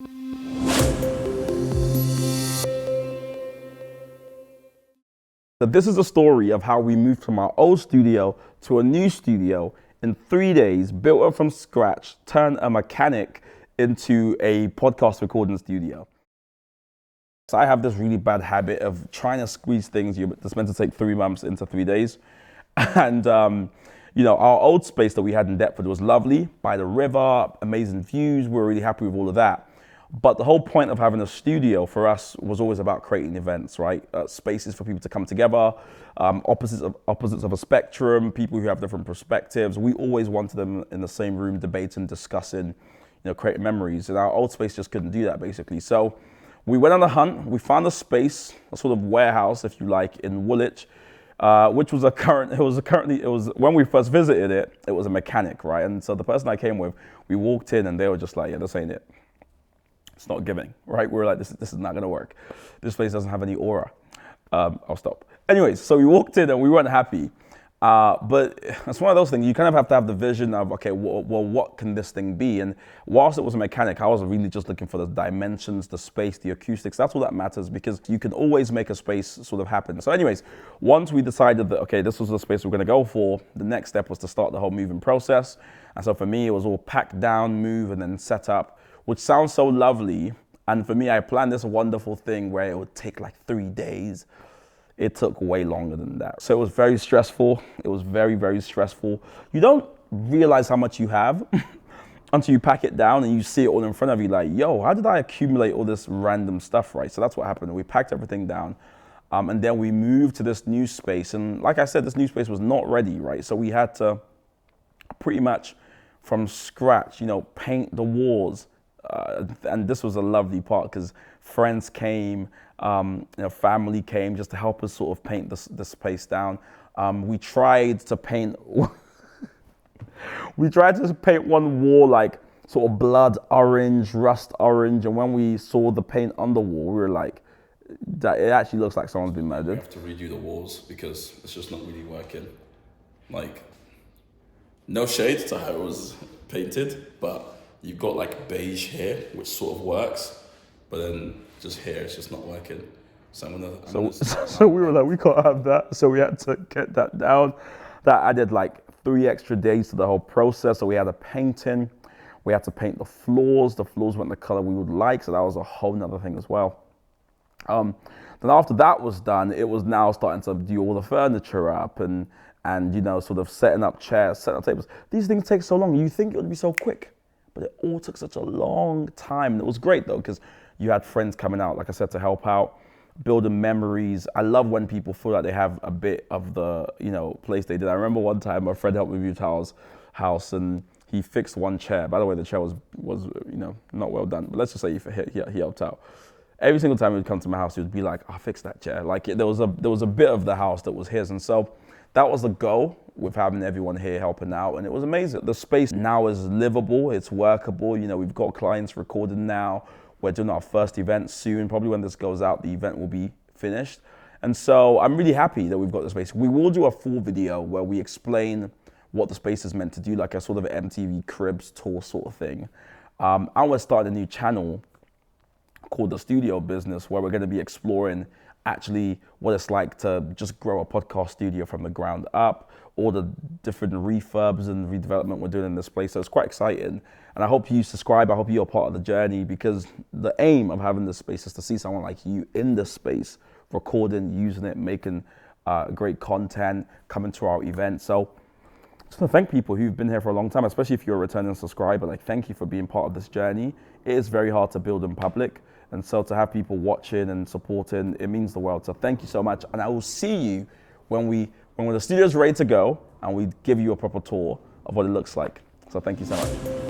So this is a story of how we moved from our old studio to a new studio in 3 days, built it from scratch, turned a mechanic into a podcast recording studio. So I have this really bad habit of trying to squeeze things that's meant to take 3 months into 3 days. And our old space that we had in Deptford was lovely, by the river, amazing views. We were really happy with all of that. But the whole point of having a studio for us was always about creating events, right? Spaces for people to come together, opposites of a spectrum, people who have different perspectives. We always wanted them in the same room, debating, discussing, creating memories. And our old space just couldn't do that, basically. So we went on a hunt. We found a space, a sort of warehouse, if you like, in Woolwich, which was when we first visited it, it was a mechanic, right? And so the person I came with, we walked in and they were just like, yeah, this ain't it. It's not giving, right? We were like, this is not gonna work. This place doesn't have any aura. I'll stop. Anyways, so we walked in and we weren't happy. But it's one of those things, you kind of have to have the vision of, okay, well, what can this thing be? And whilst it was a mechanic, I was really just looking for the dimensions, the space, the acoustics. That's all that matters, because you can always make a space sort of happen. So anyways, once we decided that, okay, this was the space we're gonna go for, the next step was to start the whole moving process. And so for me, it was all pack down, move, and then set up, which sounds so lovely. And for me, I planned this wonderful thing where it would take like 3 days. It took way longer than that. So it was very stressful. It was very, very stressful. You don't realize how much you have until you pack it down and you see it all in front of you like, yo, how did I accumulate all this random stuff, right? So that's what happened. We packed everything down and then we moved to this new space. And like I said, this new space was not ready, right? So we had to pretty much from scratch, paint the walls. And this was a lovely part because friends came, family came just to help us sort of paint this place down. We tried to paint one wall like sort of blood orange, rust orange, and when we saw the paint on the wall, we were like, that it actually looks like someone's been murdered. We have to redo the walls because it's just not really working. Like, no shade to how it was painted, but you've got like beige here, which sort of works, but then just here, it's just not working. So we were like, we can't have that. So we had to get that down. That added like 3 extra days to the whole process. So we had a painting. We had to paint the floors. The floors weren't the color we would like. So that was a whole nother thing as well. Then after that was done, it was now starting to do all the furniture up and sort of setting up chairs, setting up tables. These things take so long. You think it would be so quick, but it all took such a long time. And it was great though, because you had friends coming out, like I said, to help out, building memories. I love when people feel like they have a bit of the, place they did. I remember one time my friend helped me move to our house and he fixed one chair. By the way, the chair was not well done, but let's just say he helped out. Every single time he would come to my house, he would be like, "I'll fix that chair." Like there was a bit of the house that was his. And so that was the goal with having everyone here helping out, and it was amazing. The space now is livable, it's workable. We've got clients recording now. We're doing our first event soon. Probably when this goes out, the event will be finished. And so I'm really happy that we've got the space. We will do a full video where we explain what the space is meant to do, like a sort of MTV Cribs tour sort of thing. And we're starting a new channel called The Studio Business, where we're going to be exploring actually what it's like to just grow a podcast studio from the ground up, all the different refurbs and redevelopment we're doing in this place. So it's quite exciting. And I hope you subscribe. I hope you're part of the journey, because the aim of having this space is to see someone like you in this space, recording, using it, making great content, coming to our event. So I just want to thank people who've been here for a long time, especially if you're a returning subscriber. Like, thank you for being part of this journey. It is very hard to build in public. And so to have people watching and supporting, it means the world. So thank you so much. And I will see you when the studio is ready to go and we give you a proper tour of what it looks like. So thank you so much.